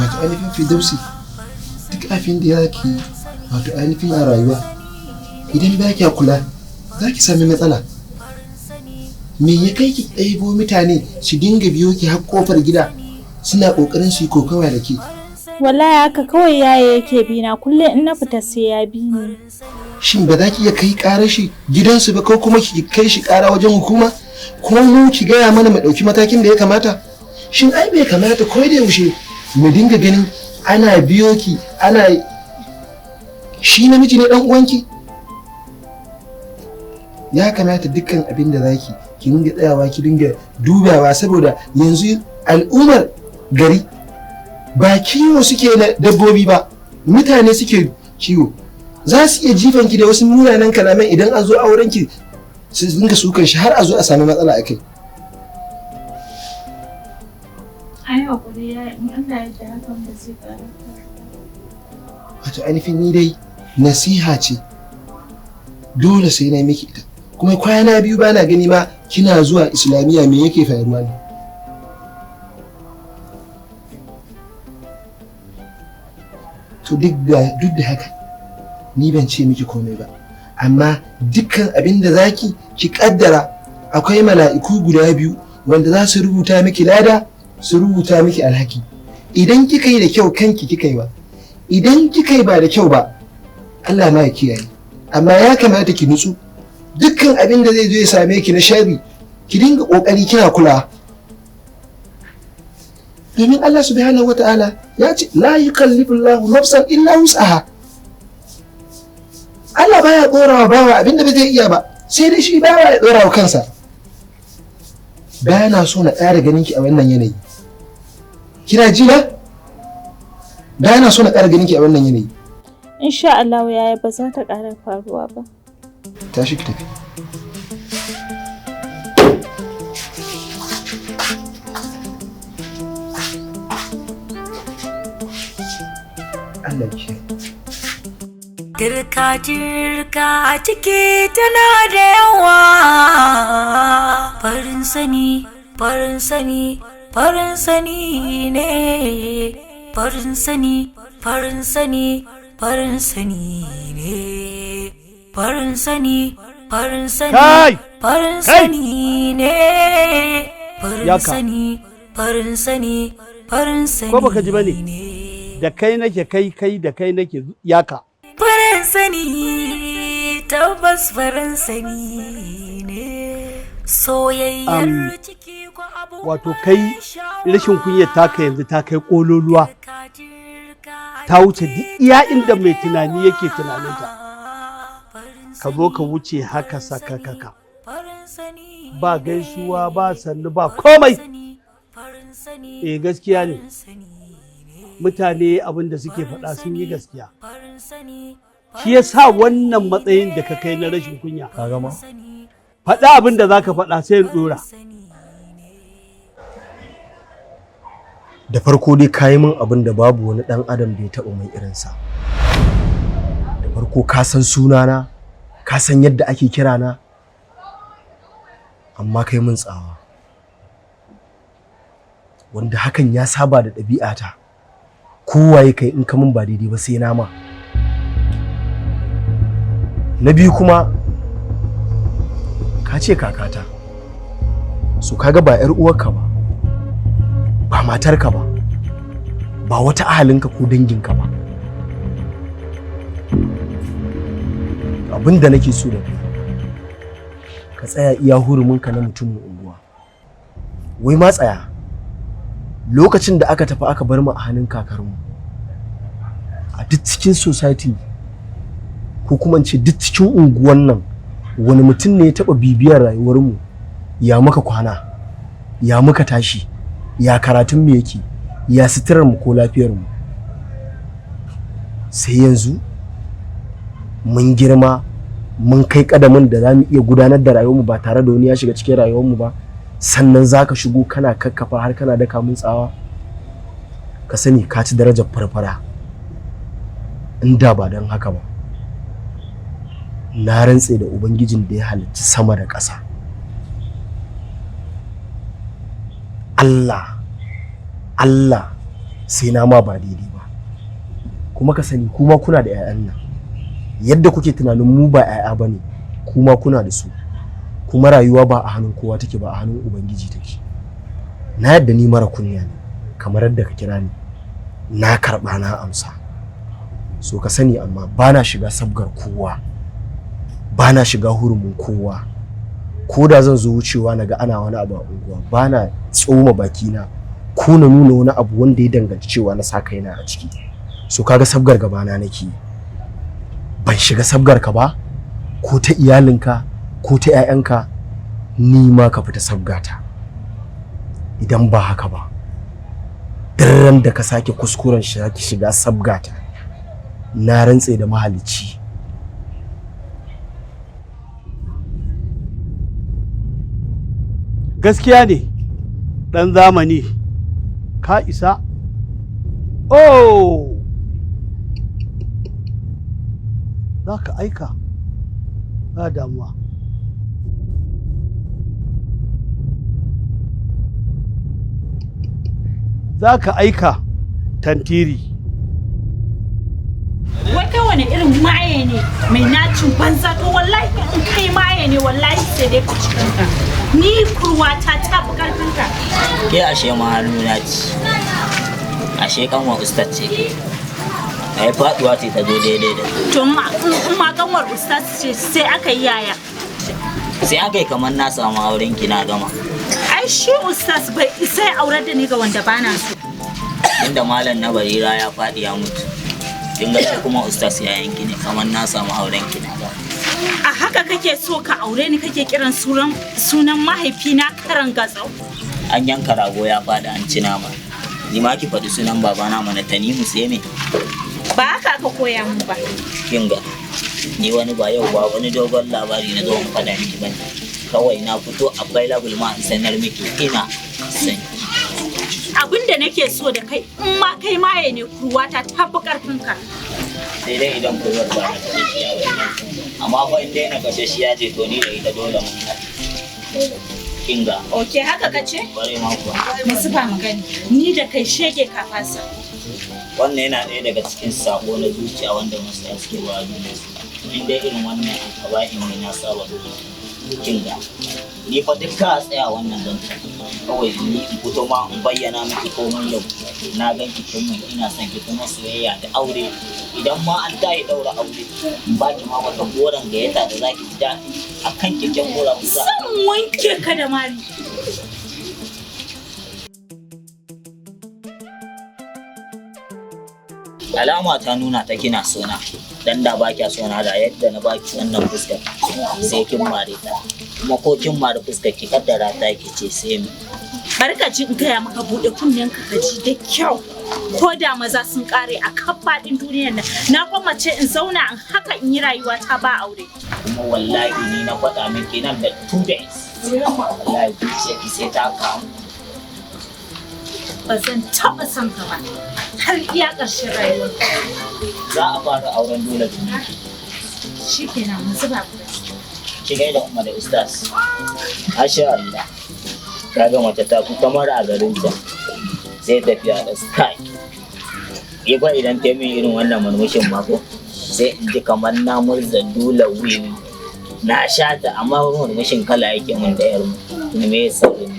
wato ainihin Firdausi, duk abin da yake wato ainihin a rayuwa idan ba kya kula za ki sami matsala. Me ya kai ki ɗaibo mutane su dinga biyo ki har kofar gida suna ƙoƙarin su yi kokawa da ke? Wallahi haka kawai yaya yake bi na kullum in na fita sai ya bi ni. Shin ba za ki iya kai ƙarar shi gidansu ba ko kuma ki kai shi ƙara wajen hukuma? Kuma mu ki gaya mana mu ɗauki matakin da ya kamata? Shin ai bai kamata ko da yaushe mu dinga ganin ana biyo ki ana shi namiji ne ɗan uwanki? Ya kamata dukkan abin da zaki ki dinga tsayawa ki dinga dubawa, saboda yanzu al'ummar gari ba kiwo suke na dabbobi ba, mutane suke kiwo. Za su iya jifan ki da wasu munanan kalaman idan an zo auren ki su dinga sukan shi har a zo a sami matsala a kai. Ai hakuri ya in Allah ya da hakan ba zai ƙara. Wato ainihin ni dai nasiha ce dole sai na miki ita. Kuma kwana biyu bana gani ma kina zuwa islamiyya, me yake faruwa ne? To duk da haka ni ban ce miki komai ba, amma dukkan abin da zaki ki kaddara akwai mala'iku guda biyu wanda za su rubuta miki lada su rubuta miki alhaki. Idan kika yi da kyau kanki kika yi ba, idan kika yi ba da kyau ba Allah ma ya kiyaye. Amma ya kamata ki nutsu, dukkan abin da zai zo ya same ki na sharri ki dinga kokari kina kula, domin Allah subhanahu wata'ala ya ce la yukallifu Allahu nafsan illa wus'aha. Allah baya dorawa bawa abin da ba zai iya ba, sai dai shi bawa ya dora wa kansa. Bana so na ƙara ganin ki a wannan yanayi. Kina ji na? Bana so na ƙara ganin ki a wannan yanayi. Insha Allah yaya ba za ta ƙara faruwa ba. Tashi ki tafi. Allah ki. Dirka a ciki tana da yawa. Farin sani ne. Farin sani ne. Farin sani ne. Farin sani ko baka ji bane da kai nake kai da kai nake yaka. Farin sani tabbas farin sani ne. Soyayyar ciki ko abu wato kai rashin kunyar taka yanzu ta kai kololuwa, ta wuce duk iya inda mai tunani yake tunaninta. Ka zo ka wuce haka sakakaka, ba gaisuwa ba sannu ba komai. Gaskiya ne, mutane abin da suke faɗa sun yi gaskiya. Shi yasa wannan matsayin da ka kai na rashin kunya. Ka gama? Faɗa abin da za ka faɗa sai in ɗora. Da farko dai ka yi min abin da babu wani ɗan adam da ya taɓa mai irinsa. Da farko ka san sunana, ka san yadda ake kirana, amma kai min tsawa. Wanda hakan ya saba da ɗabi'ata. Kowaye kai in ka min ba daidai ba sai na ma. Na biyu kuma ka ce kakata, so kaga ba 'yar uwarka ba, ba matarka ba, ba wata ahalinka ko danginka ba. Abin da nake so da kai, ka tsaya iya huruminka na mutumin unguwa. Wai ma tsaya, lokacin da aka tafi aka bar mu a hannun kakarmu, a duk cikin society ko kuma ce duk cikin unguwan nan, wani mutum ne ya taɓa bibiyar rayuwarmu, ya muka kwana, ya muka tashi, ya karatun mu yake, ya suturar mu ko lafiyar mu. Sai yanzu mun girma, mun kai kadamin da za mu iya gudanar da rayuwarmu ba tare da wani ya shiga cikin rayuwarmu ba, sannan za ka shigo kana kakkafa har kana daka mun tsawa. Ka sani ka ci darajar farfara, inda ba don haka ba na rantse da ubangijin da ya halicci sama da ƙasa. Allah sai na ma ba daidai ba. Kuma ka sani kuma kuna da 'ya'yan nan, yadda kuke tunanin mu ba 'ya'ya bane kuma kuna da su, kuma rayuwa ba a hannun kowa take ba, a hannun Ubangiji take. Na yadda ni mara kunya ne kamar yadda ka kira ni, na karɓa na amsa. So ka sani amma bana shiga sabgar kowa, bana shiga hurumin kowa. Ko da zan zo wucewa naga ana wani abu a unguwa bana tsoma bakina ko na nuna wani abu wanda ya danganci cewa na sa kaina a ciki. So kaga sabgar gabana nake, ban shiga sabgar ka ba, ko ta iyalinka ko ta 'ya'yanka, ni ma ka fita sabgata. Idan ba haka ba, daren da ka sake kuskuren shiga sabgata, na rantse da mahalicci. Gaskiya ne ɗan zamani ka isa. Oh, za ka aika ba damuwa. Za ka aika tantiri. Wai kai wani irin maye ne mai nacin banza, to wallahi in kai maye ne wallahi sai dai ka ci kanka. Ni kurwata ta fi karfinka. Ke ashe mahaluna ce, ashe kanwa ustaz ce ke. Ai faduwa ce ta zo daidai da. To ma kanwar ustaz ce sai aka yi yaya. Sai aka yi kamar na samu auren ki na gama. Ai shi ustaz bai isa ya aurar da ni ga wanda bana so. Inda malam na Barira ya faɗi ya mutu. Kin ga kuma ustaz ya yanki ne kamar na samu auren ki na gama. A haka kake so ka aure ni, kake kiran sunan mahaifina karan gatsau? An yanka rago ya faɗi an ci nama. Ni ma ki faɗi sunan babana mana Tanimu sai me? Ba haka aka koya mu ba. Kin ga ni wani ba yau ba wani dogon labari na zo in faɗa miki bane. Kawai na fito available ma in sanar miki ina sani. Abin da nake so da kai, in ma kai maye ne kurwata ta fi karfinka. Sai dai idan kurwar ba na kashe shiya ba. Amma fa in dai na kashe shiya ce to ni da ita dole mun haɗu. Kinga. Ok, haka ka ce? Bare ma kuwa. Musufa magani, ni da kai shege ka fasa. Wannan yana ɗaya daga cikin sako na zuciya wanda masu suke ba duniya. In dai irin wannan alƙaba'in ne na saba kinga. Ni fa duk ka tsaya wannan zanta. Kawai ni in fito ma in bayyana miki komai yau. Na gan ki kun mun ina son ki kuma soyayya da aure. Idan ma an tayi daura aure, in ba ki ma wata goran gayyata da zaki ji daɗi akan keken gora mu za. Zan wanke ka da mari. Alama ta nuna ta kina sona, dan da ba kya sona da yadda na baki wannan fuskar sai kin mare ta, kuma ko kin mare fuskar ki kaddara ta ki ce sai mu. Barka ji in gaya maka, bude kunnen ka ji da kyau. Ko da maza sun kare a kan faɗin duniyar nan, na kwamace in zauna in haka in yi rayuwa ta ba aure. Kuma wallahi ni na faɗa miki nan da 2 days. Wallahi ki sai ta kamu. Ba zan taɓa son ka ba har iya ƙarshen rayuwar. Za a fara auren dole tuni. Shi kenan mu zuba ku. Ki gaida kuma da ustaz. Masha Allah. Kaga mace ta fi kamar a garin ta. Sai tafiya da style. Ba idan ta min irin wannan murmushin mako sai in ji kamar na murza dula wiwi. Na sha ta amma murmushin kala yake mun da yar mu. Me yasa ne?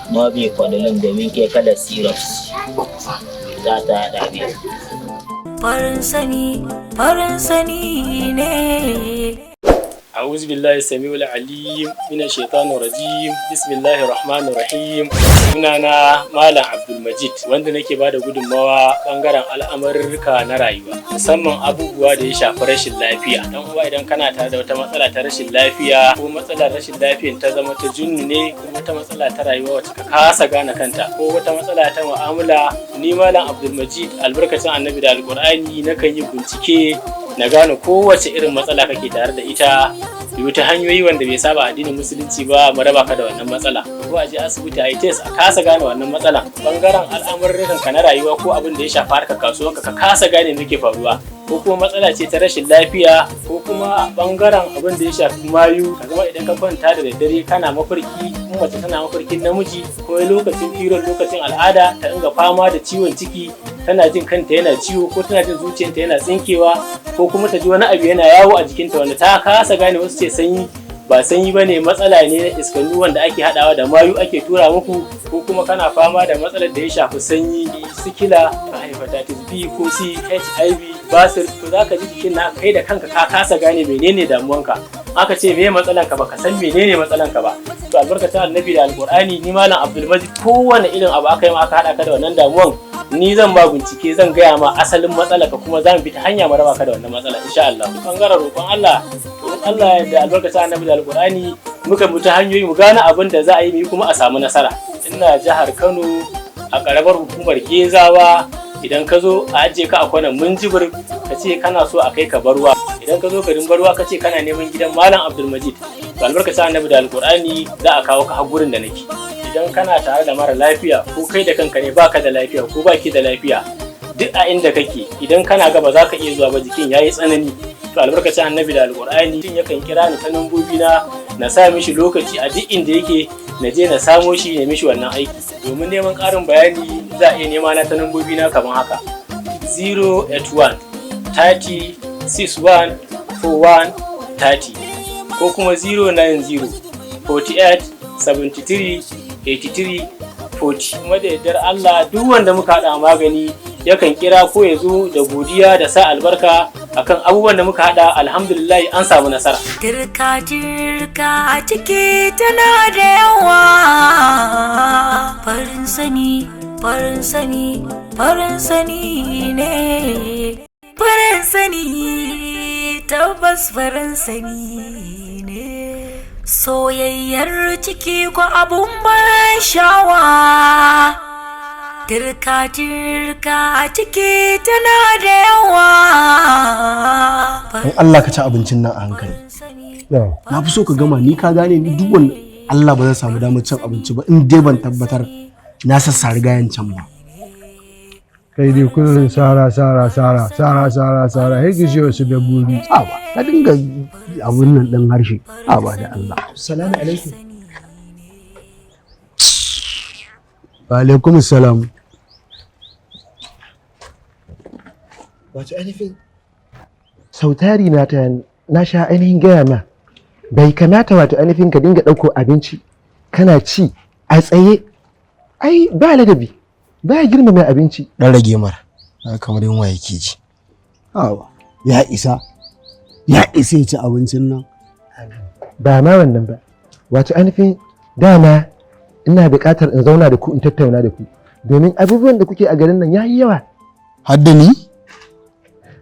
Ma bi kwadalin domin ke kala syrups. Za ta haɗa biyu. Farin sani ne. أعوذ بالله السميع العليم من الشيطان الرجيم بسم الله الرحمن الرحيم sunana Malam Abdulmajid wanda nake bada gudunmawa bangaren al'amurka na rayuwa musamman abubuwa da ya shafi rashin lafiya. Dan uwa idan kana tare da wata matsala ta rashin lafiya ko matsalar rashin lafiyan ta zama ta junnu ne ko wata matsala ta rayuwa wacce ka kasa gane kanta ko wata matsala ta mu'amala, ni Malam Abdulmajid albarkacin Annabi da Alƙur'ani nakan yi bincike na gane kowace irin matsala kake tare da ita, yi ta hanyoyi wanda bai saba addinin musulunci ba mu raba ka da wannan matsala, ko a je asibiti a yi test a kasa gane wannan matsala. Bangaren al'amuran ka na rayuwa ko abin da ya shafi harkar kasuwanka ka kasa gane me ke faruwa, ko kuma matsala ce ta rashin lafiya ko kuma bangaren abin da ya shafi mayu ka zama idan ka kwanta da daddare kana mafarki in mace tana mafarkin namiji ko lokacin firon lokacin al'ada ta dinga fama da ciwon ciki tana jin kanta yana ciwo ko tana jin zuciyarta yana tsinkewa ko kuma ta ji wani abu yana yawo a jikinta wanda ta kasa gane wasu ce sanyi ba sanyi bane matsala ne na iskannu wanda ake hadawa da mayu ake tura muku ko kuma kana fama da matsalar da ya shafi sanyi sikila hepatitis B ko C HIV basir to zaka ji jikin na kai da kanka ka kasa gane menene damuwanka aka ce me matsalanka ba ka san menene matsalanka ba to albarkatun annabi da alqur'ani ni malam Abdulmajid kowane irin abu aka yi ma aka hada ka da wannan damuwan ni zan ba bincike zan gaya ma asalin matsalarka kuma za mu bi ta hanya mu raba ka da wannan matsala insha Allah bangaren roƙon Allah to Allah da albarkatun annabi da alqur'ani muka bi ta hanyoyi mu gane abin da za a yi mu kuma a samu nasara ina jihar Kano a karamar hukumar Gezawa idan ka zo a ajiye ka a kwanan Minjibir ka ce kana so a kai ka Barwa idan ka zo garin Barwa ka ce kana neman gidan Malam Abdulmajid to albarkacin annabi da alqur'ani za a kawo ka har gurin da nake idan kana tare da mara lafiya ko kai da kanka ne baka da lafiya ko baki da lafiya duk a inda kake idan kana ga ba za ka iya zuwa ba jikin yayi tsanani to albarkacin annabi da alqur'ani din yakan kira ni ta nambobi na sa mishi lokaci a duk inda yake na je na samo shi ne mishi wannan aiki domin neman ƙarin bayani za a iya nema na ta nambobi na kamar haka 081 30 61 41 30 ko kuma 090 48 73 83 40 kuma da yardar Allah duk wanda muka haɗa magani yakan kira ko ya zo da godiya da sa albarka akan abubuwan da muka haɗa alhamdulillah an samu nasara. Dirka dirka ciki tana da yawa farin sani farin sani farin sani ne farin sani tabbas farin sani ne soyayyar ciki ko abun ban shawa dirka dirka ciki tana da yawa dan Allah ka ci abincin nan a hankali na fi so ka gama ni ka gane ni duk wanda Allah ba zan samu damar cin abinci ba in dai ban tabbatar na sassari gayan can ba kai dai kullum sara sai gishi wasu dabbobi ba ka dinga abun nan ɗin harshe ba da Allah. Salamu alaikum. Wa alaikum salam. Wato ainihin sautari na sha ainihin gaya ma bai kamata wato ainihin ka dinga ɗauko abinci kana ci a tsaye ai ba ladabi ba girmama abinci. Dan rage mar kamar yunwa yake ji. Ya isa ya ci abincin nan. Ba ma wannan ba wato ainihin dama ina buƙatar in zauna da ku in tattauna da ku domin abubuwan da kuke a garin nan yayi yawa. Hadda ni?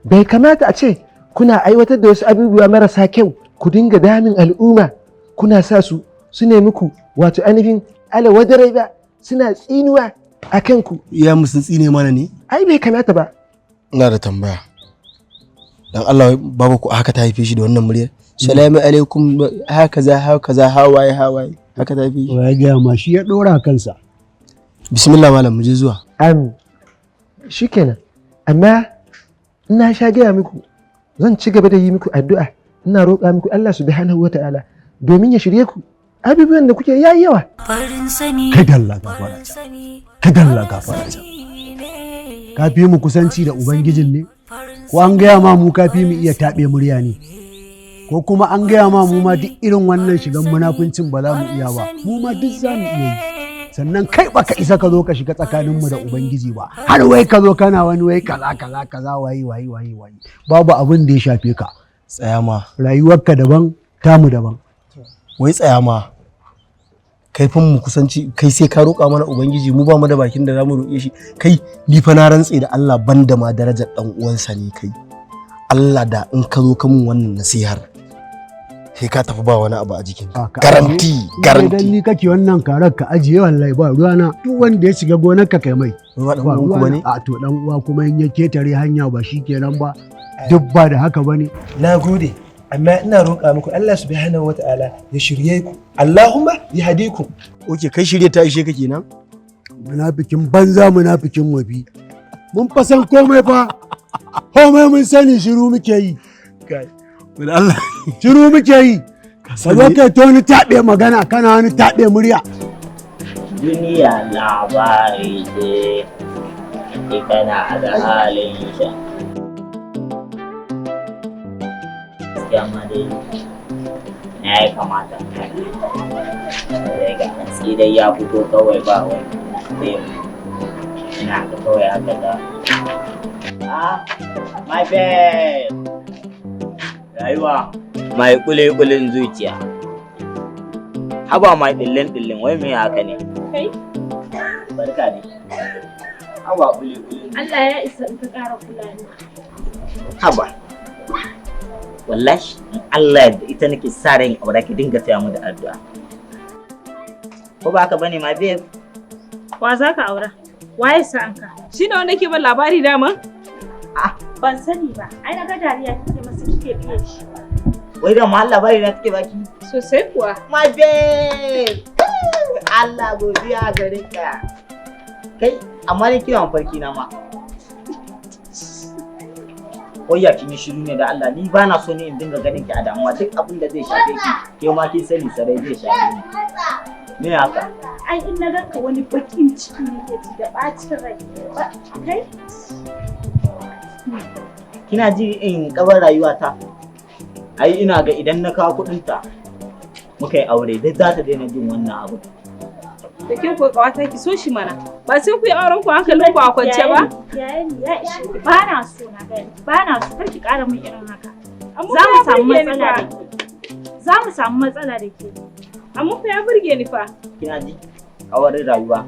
Bai kamata a ce kuna aiwatar da wasu abubuwa marasa kyau ku dinga damin al'umma kuna sa su ne muku wato ainihin alawadarai ba suna tsinuwa a kanku. Iya musun tsine mana ne? Ai bai kamata ba. Ina da tambaya. Dan Allah babu ku haka ta haife shi da wannan muryar? Salamu alaikum haka za hawaye haka ta haife shi. Ya gaya ma shi ya ɗora kansa. Bismillah malam mu je zuwa. Shikenan amma ina sha gaya muku zan ci gaba da yi muku addu'a ina roƙa muku Allah subhanahu wata'ala domin ya shirye ku abubuwan da kuke yayi yawa. Ka dalla gafara ka fi mu kusanci da ubangijin ne ko an gaya ma mu ka fi mu iya taɓe murya ne ko kuma an gaya ma mu ma duk irin wannan shigan munafuncin ba za mu iya ba mu ma duk za mu iya yi sannan kai baka isa ka zo ka shiga tsakaninmu da ubangiji ba har wai ka zo kana wani wai kaza wayi babu abin da ya shafe ka. Tsaya ma rayuwarka daban tamu daban. Wai tsaya ma kaifin mu kusanci kai sai ka roƙa mana ubangiji mu ba mu da bakin da zamu roƙe shi kai ni fa na rantse da Allah banda ma darajar dan uwansa ne kai Allah da in ka zo ka mun wannan nasihar sai ka tafi ba wani abu a jikin garanti idan ni kake wannan karar ka ajiye wallahi ba ruwana duk wanda ya shiga gonar ka kai mai ba dan uwan ku bane a to dan uwa kuma in ya ketare hanya ba shikenan ba duk ba da haka bane. Nagode amma ina roƙa muku Allah subhanahu wata'ala ya shirye ku Allahumma yahdikum. Oke kai shirye ta ishe ka kenan? Munafikin banza munafikin wabi mun fa san komai fa komai mun sani shiru muke yi. Kai, wani Allah. Shiru muke yi. Ka zo kai ta wani taɓe magana kana wani taɓe murya. Duniya labari ce, kana da halin sha. Gaskiya ma dai, na ya kamata. Sai ga hatsi dai ya fito kawai ba wani sai ina ga kawai haka da. My babe! Rayuwa, mai kule-kulen zuciya. Haba mai ɗillin-ɗillin, wai me haka ne? Kai? Barka ne. Haba kule-kulen. Allah ya isa in ka ƙara kula ni. Haba. Wallahi, in Allah da ita nake sa ran aure ki dinga taya mu da addu'a. Ko ba haka bane my babe? Wa za ka aura? Waye sa'anka? Shi ne wanda ke ban labari dama? Ban sani ba. Ai na ga dariya kike masa kike biye shi. Wai da ma labari na kike baki? Sosai kuwa. My babe! Allah godiya gare ka. Kai, amma ni kiran farki na ma. Wayya kin yi shiru ne da Allah, ni ba na so ne in dinga ganin ki a damuwa, duk abin da zai shafe ki, ke ma kin sani sarai zai shafe ni. Me haka? Ai in na ganka wani bakin ciki ne ke ji da bacin rai. Kai? Kina ji in kabar rayuwata? Ai ina ga idan na kawo kuɗinta muka yi aure dai za ta daina jin wannan abu. Da kin ko kawata ki so shi mana. Ba sai ku yi auren ku hankalin ku a kwance ba? Yayin ya ishe ki ba na so na gani. Ba na so kar ki ƙara min irin haka. Amma Za mu ya samu burge ni matsala fa. da ke. Za mu samu matsala da ke. Amma fa ya burge ni fa. Kina ji? Kawarin rayuwa.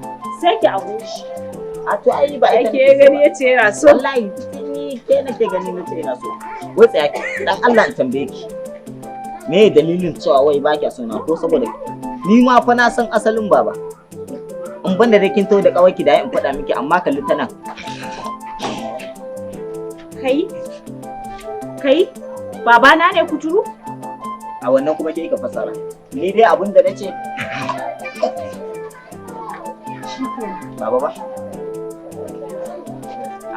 Sai ki aure shi. A to ai ba ita Yake gani yace yana so. Wallahi ni ke nake gani nace ina so. Wai tsaya dan Allah in tambaye ki. Me dalilin cewa wai ba kya so na ko saboda ni ma fa na san asalin baba. In banda da kin to da kawai da in faɗa miki amma kalli ta nan. Kai? Babana ne kuturu? A wannan kuma ke ka fasara. Ni dai abin da nace baba ba.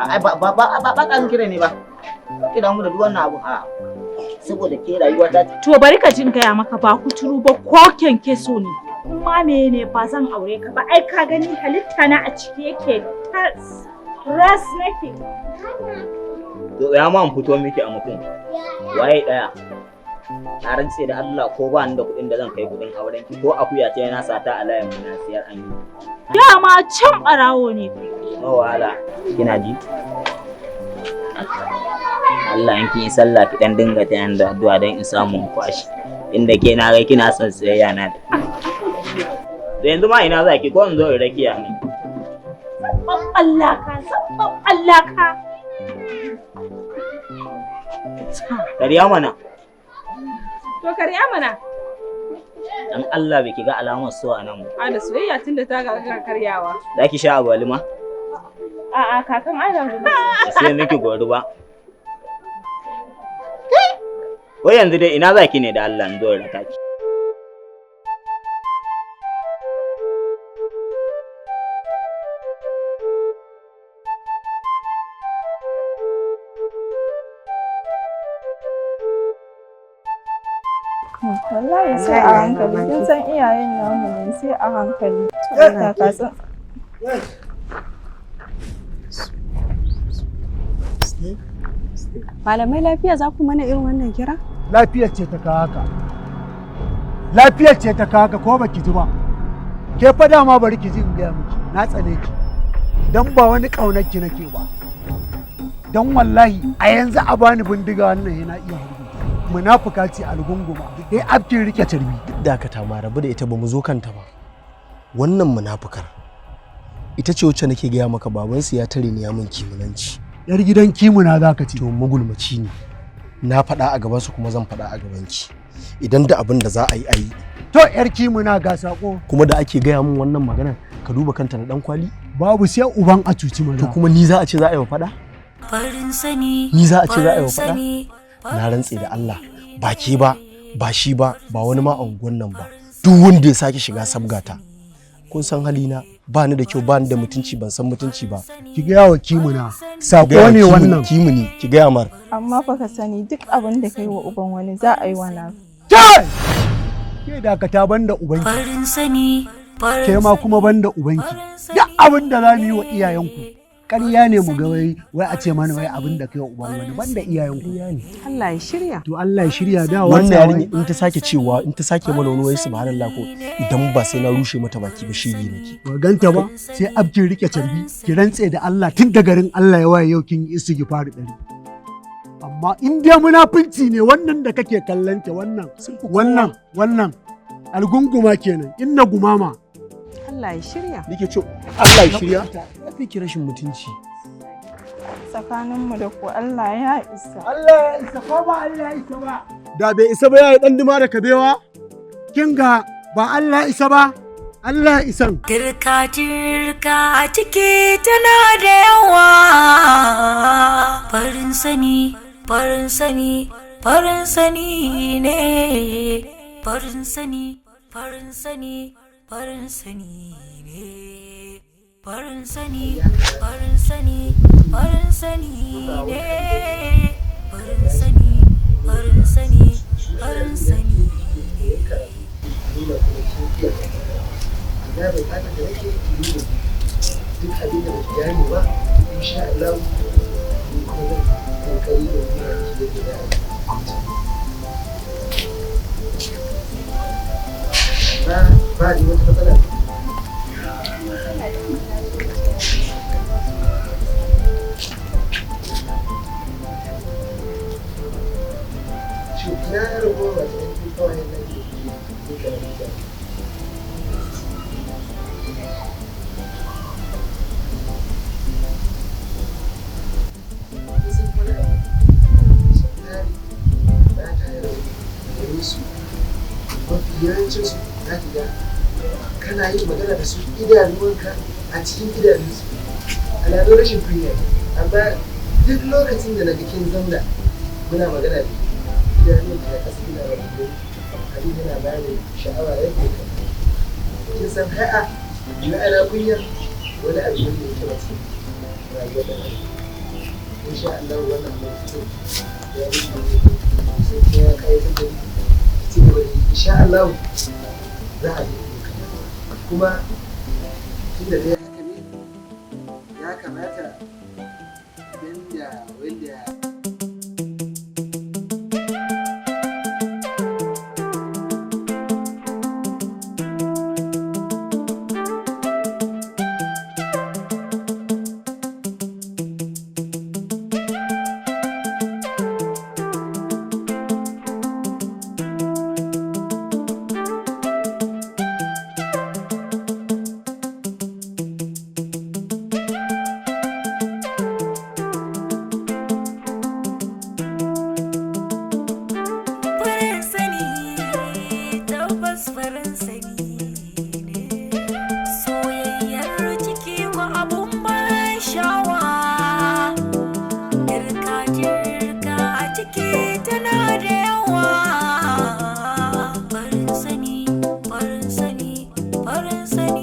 Ai ba kan kire ne ba. Kira mu da duk wannan abu a saboda ke rayuwa ta. To bari ka jin gaya maka ba kuturu ba ko kenkeso ne. Kuma mene ba zan aure ka ba ai ka gani halitta na a ciki yake ras nake. To ya ma fito miki a mutum. Waye daya? Na rantse da Allah ko ba ni da kuɗin da zan kai kuɗin auren ki ko akuya ce na sata a layin mu na siyar an yi. Dama can barawo ne. No wahala. Kina ji? Allah in kin yi sallah ki dan dinga ta yanda addu'a dan in samu kwashi. Inda ke na ga kina son sayayya na da. Da yanzu ma ina za ki ko in zo in rakiya ne. Allah ka. Kariya mana. To karya mana. Dan Allah bai ki ga alamar so a nan. A da soyayya tunda ta ga karyawa. Za ki sha agwaluma? A'a kakan Adam ne. Sai miki gori ba. Wai yanzu dai ina za ki ne da Allah in zo in raka ki. Wallahi sai a hankali, kin san iyayen namu ne sai a hankali. Ta kasa. Malamai lafiya za ku mana irin wannan kira? Lafiyar ce ta kawo haka. Lafiyar ce ta kawo haka ko baki ji ba. Ke fa dama bari ki ji in gaya miki. Na tsane ki. Dan ba wani ƙaunar ki nake ba. Dan wallahi a yanzu a bani bindiga wannan yana iya harbi. Munafuka ce algunguma. Dai afkin rike tarbi. Dakata ma rabu da ita ba mu zo kanta ba. Wannan munafukar ita ce wacce nake gaya maka babansu ya tare ni ya min kimunanci. Yar gidan kimuna za ka ce. To magulmaci ne. Na faɗa a gabansu kuma zan faɗa a gabanki. Idan da abin da za a yi a yi. To yar kimuna ga sako. Kuma da ake gaya min wannan maganar ka duba kanta na dan kwali. Babu sai uban a cuci maza. To kuma ni za a ce za a yi wa faɗa? Ni za a ce za a yi wa faɗa? Na rantse da Allah ba ke ba shi ba wani ma a unguwan nan ba. Duk wanda ya sake shiga sabgata kun san halina, ba ni da kyau, ba ni da mutunci, ban san mutunci ba. Ki gaya wa Kimuna, sako ne wannan. Kimuni, ki gaya mar. Amma fa ka sani duk abin da kai wa uban wani za a yi wa na. Ke dakata banda ubanki. Farin sani, Ke ma kuma banda ubanki. Duk abin da za mu yi wa iyayenku. Ƙarya ne mu ga wai a ce mana wai abin da kai wa uban wani banda iyayenku. Allah ya shirya. To Allah ya shirya da wannan yarinya in ta sake cewa in ta sake mana wani wai subhanallah ko idan ba sai na rushe mata baki ba shi nake. Ba ganta ba sai abkin rike carbi ki rantse da Allah tun da garin Allah ya waye yau kin yi istighfar 100. Amma in dai munafunci ne wannan da kake kallanta wannan algunguma kenan inna gumama. Allah ya shirya. Nake ce Allah ya shirya. Ya fi ki rashin mutunci. Tsakaninmu da ku Allah ya isa. Allah ya isa ko ba Allah ya isa ba. Da bai isa ba ya yi ɗan duma da kabewa? Kin ga ba Allah ya isa ba? Allah ya isan. Tirka a ciki tana da yawa. Farin sani ne. Farin sani ne. Farin sani ne. Farin sani ne. Farin sani ne. Farin sani na bukatar da nake yi da duk abin da baki gane ba insha Allah ni kuma zan kokari da kuma ki da ba ni wata matsala shi ina rabuwa ba ta yi kawai na ke yawancin su za ki ga kana yin magana da su idanuwanka a cikin idanunsu alamun rashin kunya amma duk lokacin da na ga kin zauna muna magana da idanuwanka da ƙasa ina wani gari abin yana bani sha'awa yadda ya kama kin san ha'a na ana kunya wani abu ne yake mace rayuwar da kai insha Allah wannan mutum ya rubuta sai ya kai ta gari insha Allah za a yi kuma tunda dai haka ne ya kamata wanda farin sani